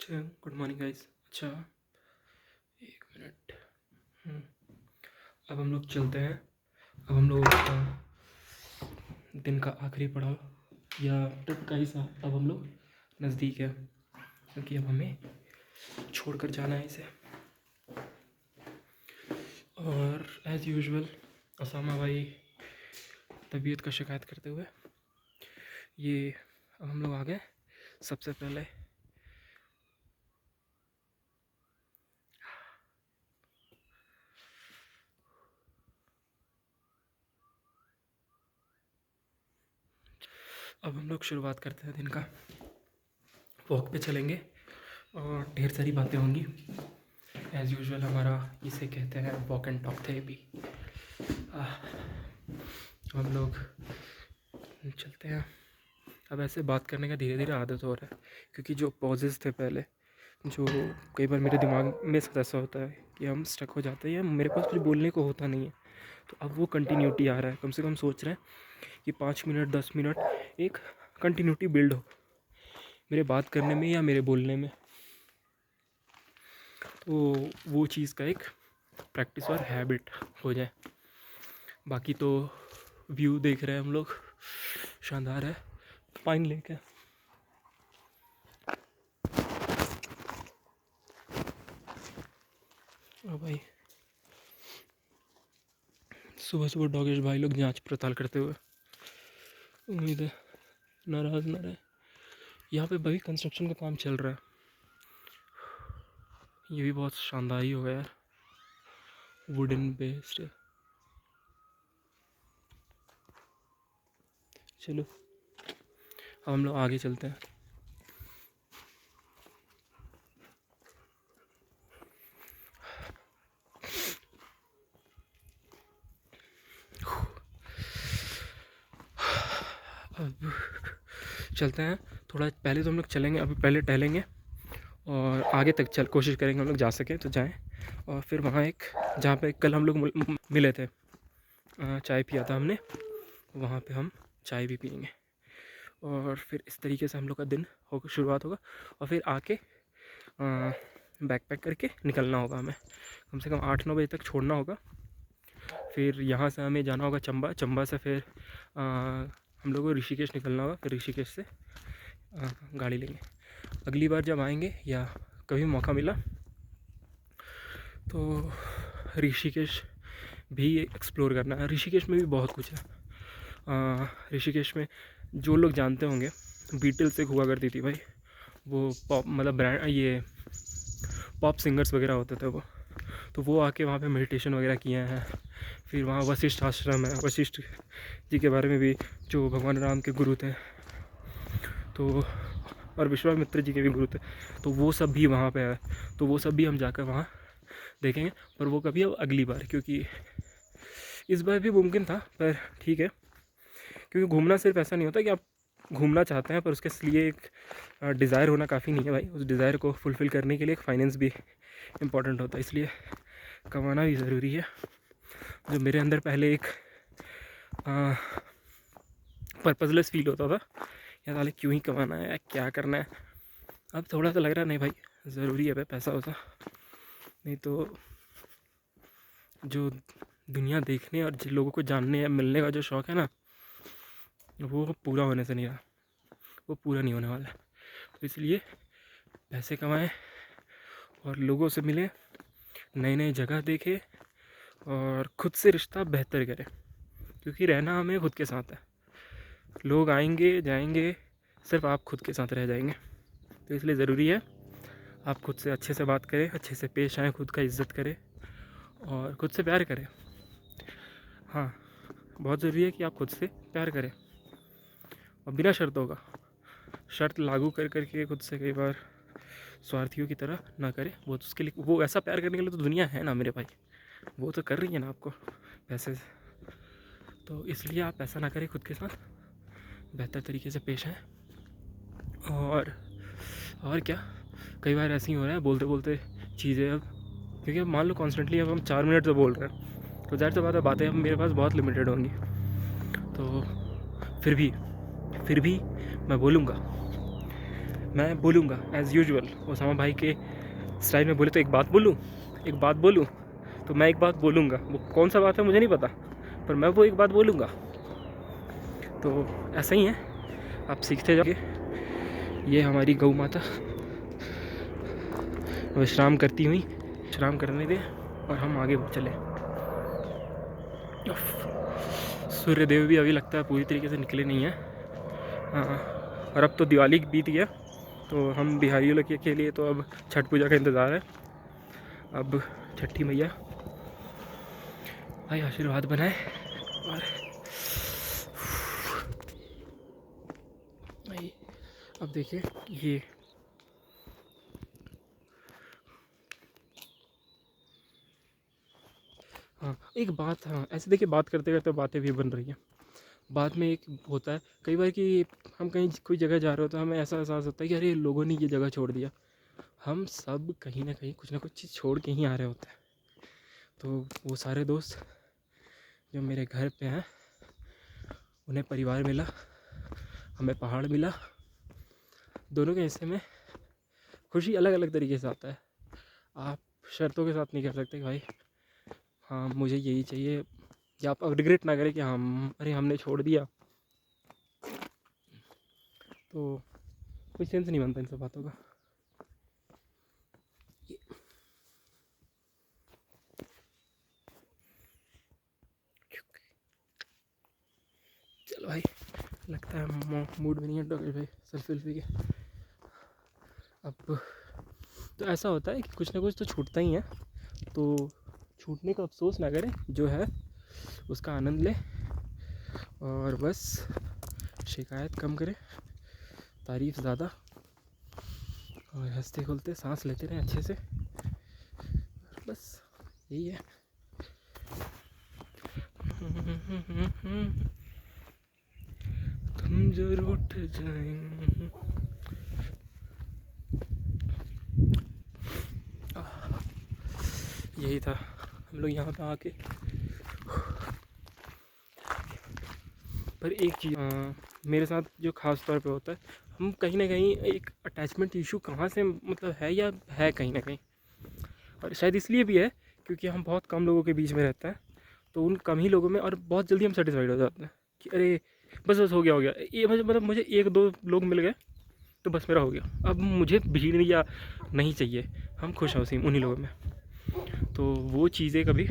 अच्छा, good morning guys. अच्छा, एक मिनट। हम्म, अब हम लोग चलते हैं। अब हम लोग दिन का आखिरी पड़ाव या ट्रिप का हिस्सा अब हम लोग नज़दीक है, क्योंकि अब हमें छोड़कर जाना है इसे। और एज़ यूजुअल असामा भाई तबीयत का शिकायत करते हुए ये अब हम लोग आ गए। सबसे पहले अब हम लोग शुरुआत करते हैं दिन का। वॉक पे चलेंगे और ढेर सारी बातें होंगी। एज़ यूजुअल हमारा इसे कहते हैं वॉक एंड टॉक थेरेपी। हम लोग चलते हैं। अब ऐसे बात करने का धीरे धीरे आदत हो रहा है, क्योंकि जो पॉजेज़ थे पहले, जो कई बार मेरे दिमाग में ऐसा होता है कि हम स्टक हो जाते हैं या मेरे पास कुछ बोलने को होता नहीं है, तो अब वो कंटिन्यूटी आ रहा है। कम से कम सोच रहे हैं कि 5 मिनट 10 मिनट एक कंटिन्यूटी बिल्ड हो मेरे बात करने में या मेरे बोलने में। तो वो चीज़ का एक प्रैक्टिस और हैबिट हो जाए। बाकी तो व्यू देख रहे हैं हम लोग, शानदार है। पाइन लेक है। ओ भाई, सुबह सुबह डॉगेश भाई लोग जांच पड़ताल करते हुए, उम्मीद है नाराज़ ना रहे। यहाँ पे भाई कंस्ट्रक्शन का काम चल रहा है। ये भी बहुत शानदार ही होगा यार, वुडन बेस्ड। चलो अब हम लोग आगे चलते हैं। अब चलते हैं। थोड़ा पहले तो हम लोग चलेंगे, अभी पहले टहलेंगे और आगे तक चल कोशिश करेंगे हम लोग जा सके तो जाएं। और फिर वहाँ एक, जहाँ पे कल हम लोग मिले थे, चाय पिया था हमने, वहाँ पे हम चाय भी पियेंगे। और फिर इस तरीके से हम लोग का दिन होगा, शुरुआत होगा। और फिर आके बैग पैक करके निकलना होगा हमें। कम से कम 8-9 बजे तक छोड़ना होगा। फिर यहाँ से हमें जाना होगा चंबा। चंबा से फिर हम लोग को ऋषिकेश निकलना होगा। फिर ऋषिकेश से गाड़ी लेंगे। अगली बार जब आएंगे या कभी मौका मिला तो ऋषिकेश भी एक्सप्लोर करना है। ऋषिकेश में भी बहुत कुछ है। ऋषिकेश में जो लोग जानते होंगे, बीटल्स एक हुआ करती थी भाई, वो पॉप मतलब ब्रांड, ये पॉप सिंगर्स वगैरह होते थे वो, तो वो आके वहाँ पे मेडिटेशन वगैरह किए हैं। फिर वहाँ वशिष्ठ आश्रम है, वशिष्ठ जी के बारे में भी, जो भगवान राम के गुरु थे, तो और विश्वामित्र जी के भी गुरु थे, तो वो सब भी वहाँ पे है। तो वो सब भी हम जाकर वहाँ देखेंगे, पर वो कभी अब अगली बार, क्योंकि इस बार भी मुमकिन था, पर ठीक है। क्योंकि घूमना सिर्फ ऐसा नहीं होता कि आप घूमना चाहते हैं, पर उसके लिए एक डिज़ायर होना काफ़ी नहीं है भाई। उस डिज़ायर को फुलफ़िल करने के लिए एक फाइनेंस भी इम्पॉर्टेंट होता है, इसलिए कमाना भी ज़रूरी है। जो मेरे अंदर पहले एक पर्पसलेस फील होता था, या साले क्यों ही कमाना है, क्या करना है, अब थोड़ा सा लग रहा नहीं भाई ज़रूरी है भाई पैसा होता, नहीं तो जो दुनिया देखने और जिन लोगों को जानने या मिलने का जो शौक़ है ना, वो पूरा होने से नहीं रहा, वो पूरा नहीं होने वाला। तो इसलिए पैसे कमाएं और लोगों से मिलें, नई नई जगह देखें और ख़ुद से रिश्ता बेहतर करें, क्योंकि रहना हमें खुद के साथ है। लोग आएंगे जाएंगे, सिर्फ आप खुद के साथ रह जाएंगे। तो इसलिए ज़रूरी है आप खुद से अच्छे से बात करें, अच्छे से पेश आएँ, खुद का इज़्ज़त करें और खुद से प्यार करें। हाँ, बहुत ज़रूरी है कि आप खुद से प्यार करें और बिना शर्तों का। शर्त लागू कर करके खुद से कई बार स्वार्थियों की तरह ना करें। वो तो उसके लिए, वो ऐसा प्यार करने के लिए तो दुनिया है ना मेरे भाई, वो तो कर रही है ना आपको पैसे से। तो इसलिए आप ऐसा ना करें, खुद के साथ बेहतर तरीके से पेश आएँ। और क्या, कई बार ऐसे ही हो रहा है बोलते बोलते चीज़ें, अब क्योंकि अब मान लो कॉन्स्टेंटली अब हम 4 मिनट से बोल रहे हैं, तो ज़ाहिर सी बात है बातें अब मेरे पास बहुत लिमिटेड होंगी। तो फिर भी मैं बोलूँगा, मैं बोलूँगा एज़ यूजुअल ओसामा भाई के स्टाइल में। बोले तो एक बात बोलूँ तो मैं एक बात बोलूँगा, वो कौन सा बात है मुझे नहीं पता, पर मैं वो एक बात बोलूँगा। तो ऐसा ही है, आप सीखते जाओगे। ये हमारी गौ माता विश्राम करती हुई, विश्राम करने दे और हम आगे चले। सूर्य देव भी अभी लगता है पूरी तरीके से निकले नहीं हैं। हाँ, और अब तो दिवाली बीत गया, तो हम बिहारियों लोग के लिए तो अब छठ पूजा का इंतज़ार है। अब छठी मैया भाई आशीर्वाद बनाए। और भाई अब देखिए ये हाँ एक बात, हाँ ऐसे देखिए बात करते करते बातें भी बन रही हैं। बाद में एक होता है कई बार कि हम कहीं कोई जगह जा रहे हो तो हमें ऐसा एहसास होता है कि अरे लोगों ने ये जगह छोड़ दिया। हम सब कहीं ना कहीं कुछ ना कुछ चीज़ छोड़ के ही आ रहे होते हैं। तो वो सारे दोस्त जो मेरे घर पे हैं, उन्हें परिवार मिला, हमें पहाड़ मिला। दोनों के हिस्से में खुशी अलग अलग तरीके से आता है। आप शर्तों के साथ नहीं कर सकते कि भाई हाँ मुझे यही चाहिए, या आप रिग्रेट ना करें कि हम अरे हमने छोड़ दिया। तो कोई सेंस नहीं बनता इन सब बातों का। चलो भाई, लगता है मूड में नहीं है डॉक्टर भाई सेल्फी के। अब तो ऐसा होता है कि कुछ ना कुछ तो छूटता ही है, तो छूटने का अफसोस ना करें, जो है उसका आनंद लें। और बस शिकायत कम करें, तारीफ़ ज़्यादा, और हंसते खुलते सांस लेते रहें अच्छे से। बस यही है। तुम जो रूठ जाए। यही था, हम लोग यहाँ पे आके। पर एक चीज़ मेरे साथ जो ख़ास तौर पे होता है, हम कहीं ना कहीं एक अटैचमेंट इशू कहाँ से मतलब है या है कहीं ना कहीं, और शायद इसलिए भी है क्योंकि हम बहुत कम लोगों के बीच में रहते हैं। तो उन कम ही लोगों में और बहुत जल्दी हम सेटिस्फाइड हो जाते हैं कि अरे बस बस हो गया ये, मतलब मुझे एक दो लोग मिल गए तो बस मेरा हो गया, अब मुझे भीड़ या नहीं चाहिए, हम खुश हैं उसी उन्हीं लोगों में। तो वो चीज़ें कभी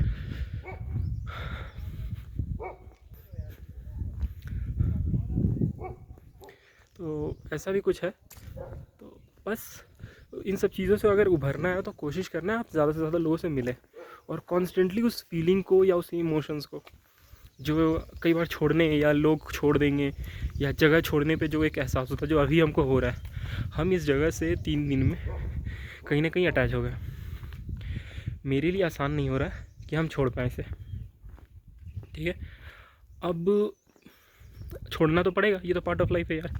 तो ऐसा भी कुछ है। तो बस इन सब चीज़ों से अगर उभरना है तो कोशिश करना है आप ज़्यादा से ज़्यादा लोगों से मिलें, और कॉन्स्टेंटली उस फीलिंग को या उस इमोशंस को जो कई बार छोड़ने या लोग छोड़ देंगे या जगह छोड़ने पे जो एक एहसास होता है जो अभी हमको हो रहा है, हम इस जगह से 3 दिन में कहीं ना कहीं अटैच हो गए। मेरे लिए आसान नहीं हो रहा है कि हम छोड़ पाएँ इसे, ठीक है। अब छोड़ना तो पड़ेगा, ये तो पार्ट ऑफ लाइफ है यार।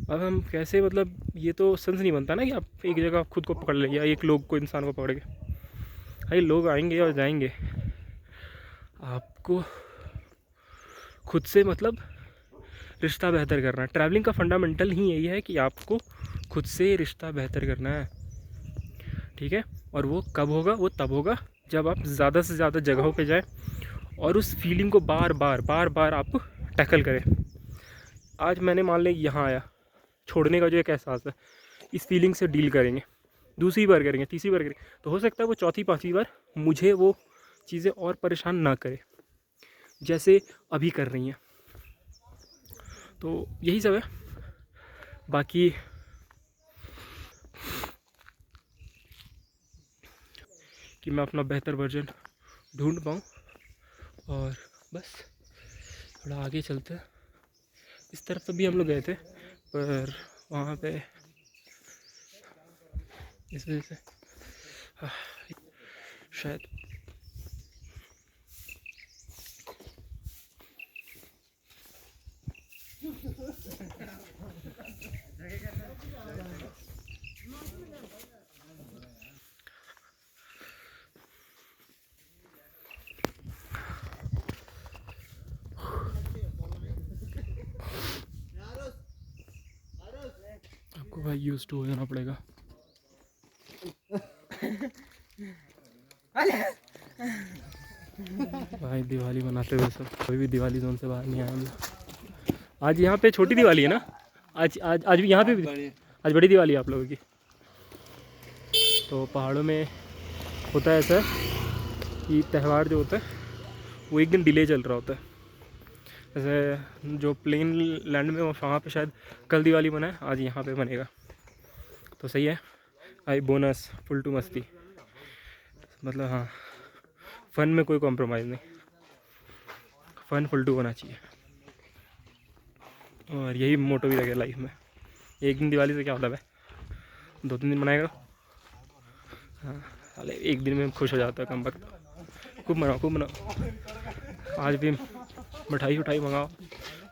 अब हम कैसे, मतलब ये तो सेंस नहीं बनता ना कि आप एक जगह खुद को पकड़ ले या एक लोग को, इंसान को पकड़ के। भाई लोग आएंगे और जाएंगे, आपको खुद से मतलब रिश्ता बेहतर करना है। ट्रैवलिंग का फंडामेंटल ही यही है कि आपको खुद से रिश्ता बेहतर करना है, ठीक है। और वो कब होगा? वो तब होगा जब आप ज़्यादा से ज़्यादा जगहों पे जाएं और उस फीलिंग को बार बार आप टैकल करें। आज मैंने मान लें यहाँ आया, छोड़ने का जो एक एहसास है, इस फीलिंग से डील करेंगे, दूसरी बार करेंगे, तीसरी बार करेंगे, तो हो सकता है वो चौथी पाँचवीं बार मुझे वो चीज़ें और परेशान ना करे जैसे अभी कर रही हैं। तो यही सब है। बाकी कि मैं अपना बेहतर वर्जन ढूंढ पाऊँ, और बस थोड़ा आगे चलते हैं। इस तरफ तो भी हम लोग गए थे, पर वहाँ पे इस वजह से शायद आपको भाई यूज टू हो जाना पड़ेगा। भाई दिवाली मनाते हुए सब, कोई भी दिवाली जोन से बाहर नहीं आया हम लोग। आज यहाँ पे छोटी दिवाली है ना, आज भी यहाँ पे भी आज बड़ी दिवाली है आप लोगों की। तो पहाड़ों में होता है ऐसा कि त्यौहार जो होता है वो एक दिन डिले चल रहा होता है। जैसे जो प्लेन लैंड में वहाँ पे शायद कल दिवाली मनाए, आज यहाँ पे बनेगा। तो सही है भाई, बोनस फुल टू मस्ती, मतलब हाँ, फ़न में कोई कॉम्प्रोमाइज़ नहीं, फ़न फुल टू होना चाहिए। और यही मोटो भी लगे लाइफ में। एक दिन दिवाली से क्या होता है, 2-3 दिन मनाएगा। हाँ, अरे एक दिन में खुश हो जाता है कम वक्त। खूब मनाओ, खूब मनाओ। आज भी मिठाई उठाई मंगाओ,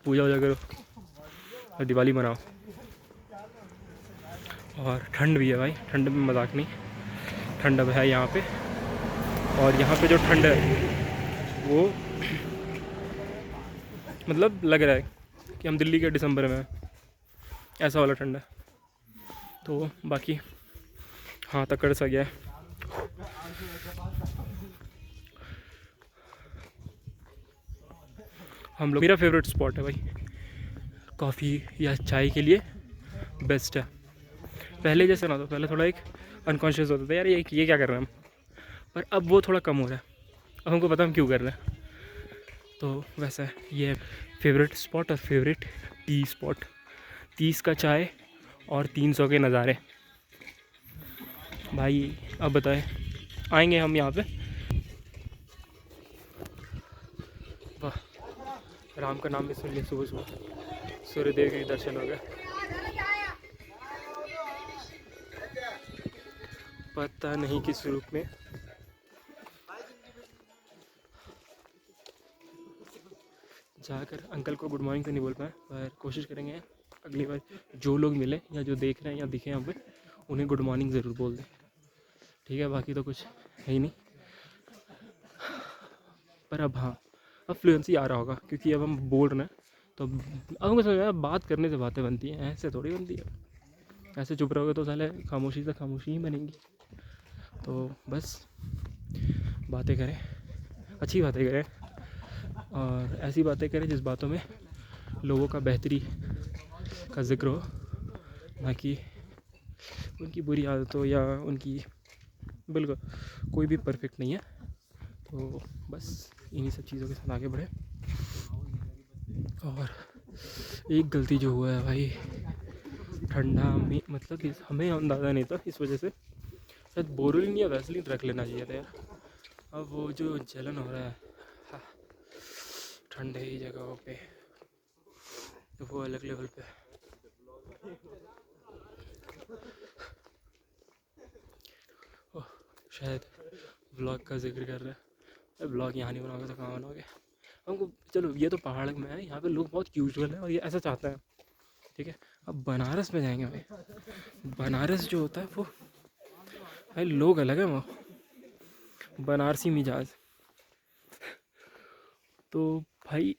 पूजा वूजा करो और दिवाली मनाओ। और ठंड भी है भाई, ठंड में मजाक नहीं, ठंड अब है यहाँ पे। और यहाँ पे जो ठंड है वो मतलब लग रहा है कि हम दिल्ली के दिसंबर में हैं, ऐसा वाला ठंड है। तो बाकी हाँ तकड़ सा गया है। हम लोग, मेरा फेवरेट स्पॉट है भाई, कॉफ़ी या चाय के लिए बेस्ट है। पहले जैसे ना, तो पहले थोड़ा एक अनकॉन्शियस होता था यार, ये क्या कर रहे हैं हम, पर अब वो थोड़ा कम हो रहा है। अब हमको पता हम क्यों कर रहे हैं। तो वैसा है ये फेवरेट स्पॉट और फेवरेट टी स्पॉट। 30 का चाय और 300 के नज़ारे। भाई अब बताएं, आएंगे हम यहाँ पे। वाह, राम का नाम भी सुन लिया सुबह सुबह, सूर्यदेव के दर्शन हो गए। पता नहीं किस रूप में। जाकर अंकल को गुड मॉर्निंग तो नहीं बोल पाए, पर कोशिश करेंगे अगली बार जो लोग मिले या जो देख रहे हैं या दिखे यहाँ पे, उन्हें गुड मॉर्निंग ज़रूर बोल दें। ठीक है, बाकी तो कुछ है ही नहीं। पर अब हाँ, अब फ्लुएंसी आ रहा होगा क्योंकि अब हम बोल रहे हैं। तो अब हमको समझ आया, बात करने से बातें बनती हैं, ऐसे थोड़ी बनती है। ऐसे चुप रहोगे तो साले खामोशी से खामोशी ही बनेंगी। तो बस बातें करें, अच्छी बातें करें, और ऐसी बातें करें जिस बातों में लोगों का बेहतरी का जिक्र हो, ना कि उनकी बुरी आदतों या उनकी। बिल्कुल कोई भी परफेक्ट नहीं है। तो बस इन्हीं सब चीज़ों के साथ आगे बढ़े। और एक गलती जो हुआ है भाई, ठंडा में मतलब हमें अंदाज़ा नहीं था, इस वजह से शायद बोरोलिन या वैसलीन रख लेना चाहिए था यार। अब वो जो जलन हो रहा है हाँ, ठंडे ही जगहों पे, तो वो अलग लेवल पे। ओह, शायद ब्लॉग का जिक्र कर रहे हैं। ब्लॉग यहाँ नहीं बनाओगे तो कहाँ बनाओगे। हमको चलो, ये तो पहाड़ में है, यहाँ पे लोग बहुत यूजुअल है और ये ऐसा चाहते हैं। ठीक है, अब बनारस में जाएंगे भाई। बनारस जो होता है वो भाई, लोग अलग है वो, बनारसी मिजाज। तो भाई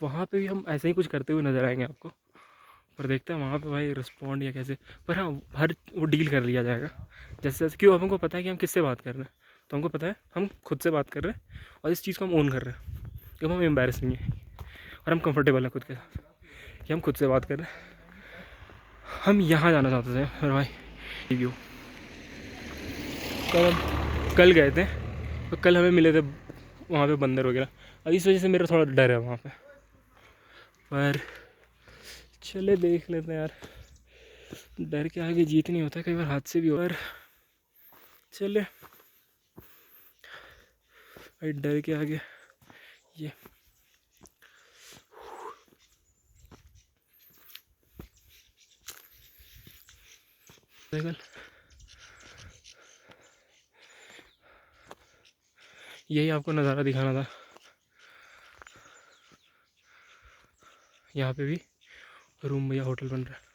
वहाँ पे भी हम ऐसे ही कुछ करते हुए नज़र आएंगे आपको, पर देखते हैं वहाँ पे भाई रिस्पॉन्ड या कैसे। पर हाँ, हर वो डील कर लिया जाएगा जैसे जैसे, क्यों हमको पता है कि हम किससे बात कर रहे हैं। तो हमको पता है हम खुद से बात कर रहे हैं और इस चीज़ को हम ओन कर रहे हैं कि हम एम्बैरस नहीं है और हम कंफर्टेबल हैं खुद के साथ कि हम खुद से बात कर रहे हैं। हम यहाँ जाना चाहते थे मेरे भाई, व्यू। कल गए थे, तो कल हमें मिले थे वहाँ पे बंदर वगैरह, और इस वजह से मेरा थोड़ा डर है वहाँ पे। पर चले देख लेते हैं यार, डर के आगे जीत नहीं होता, कई बार हादसे भी हो। पर चले भाई, डर के आगे ये यही आपको नज़ारा दिखाना था। यहाँ पे भी रूम या होटल बन रहा है।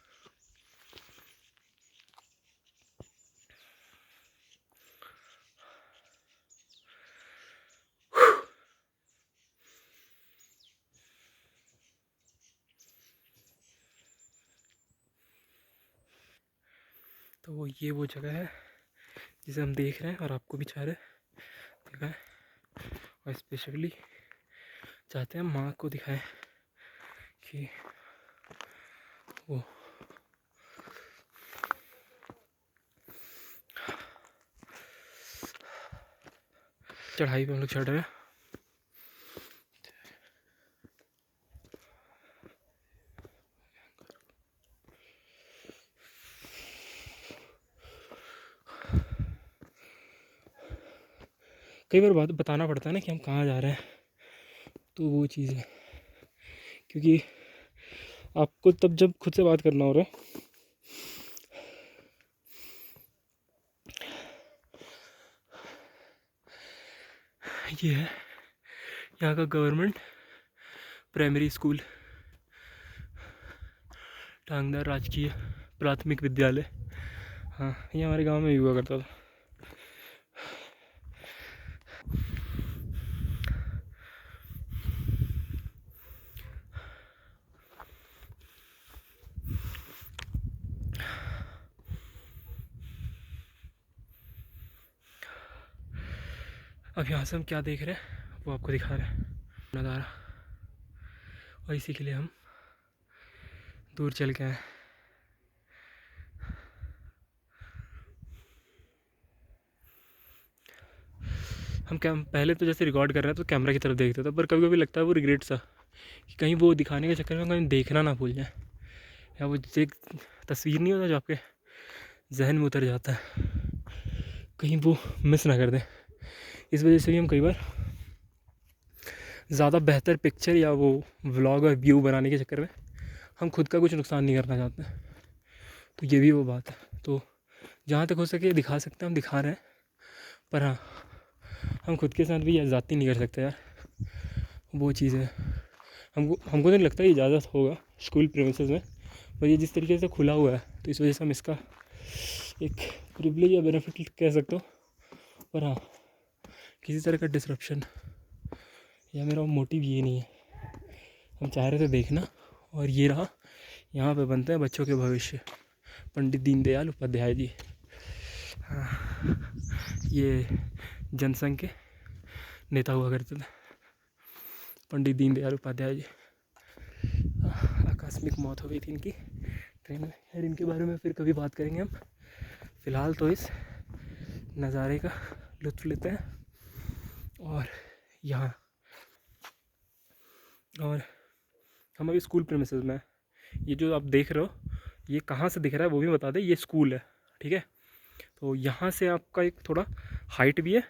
तो ये वो जगह है जिसे हम देख रहे हैं और आपको भी चाह रहे दिखाएं, और स्पेशली चाहते हैं माँ को दिखाएं कि वो चढ़ाई पे हम लोग चढ़ रहे हैं। कई बार बात बताना पड़ता है ना कि हम कहाँ जा रहे हैं, तो वो चीज़ है, क्योंकि आपको तब जब खुद से बात करना हो रहा है। ये है यहाँ का गवर्नमेंट प्राइमरी स्कूल, टांगदार राजकीय प्राथमिक विद्यालय। हाँ, ये हमारे गांव में भी हुआ करता था। अब यहाँ से हम क्या देख रहे हैं वो आपको दिखा रहे हैं नज़ारा, और इसी के लिए हम दूर चल के आए। हम पहले तो जैसे रिकॉर्ड कर रहे हैं तो कैमरा की तरफ देखते थे, पर कभी कभी लगता है वो रिग्रेट सा कि कहीं वो दिखाने के चक्कर में कहीं देखना ना भूल जाए, या वो एक तस्वीर नहीं होता जो आपके जहन में उतर जाता है, कहीं वो मिस ना कर दें। इस वजह से भी हम कई बार ज़्यादा बेहतर पिक्चर या वो व्लॉग और व्यू बनाने के चक्कर में हम खुद का कुछ नुकसान नहीं करना चाहते, तो ये भी वो बात है। तो जहाँ तक हो सके दिखा सकते हैं हम दिखा रहे हैं, पर हाँ हम खुद के साथ भी ज़्यादती नहीं कर सकते यार, वो चीज़ है। हमको तो नहीं लगता ये इजाज़त होगा स्कूल प्रीमिसेस में, पर ये जिस तरीके से खुला हुआ है तो इस वजह से हम इसका एक प्रिविलेज या बेनिफिट कह सकते हो। पर हाँ, किसी तरह का डिसरप्शन या मेरा मोटिव ये नहीं है, हम चाह रहे थे देखना, और ये रहा यहाँ पे बनते हैं बच्चों के भविष्य, पंडित दीनदयाल उपाध्याय जी। हाँ, ये जनसंघ के नेता हुआ करते थे पंडित दीनदयाल उपाध्याय जी। आकस्मिक मौत हो गई थी इनकी ट्रेन में, यार इनके बारे में फिर कभी बात करेंगे हम। फ़िलहाल तो इस नज़ारे का लुत्फ़ लेते हैं। और यहाँ और हम अभी स्कूल प्रीमिसेस में, ये जो आप देख रहे हो ये कहाँ से दिख रहा है वो भी बता दें, ये स्कूल है, ठीक है। तो यहाँ से आपका एक थोड़ा हाइट भी है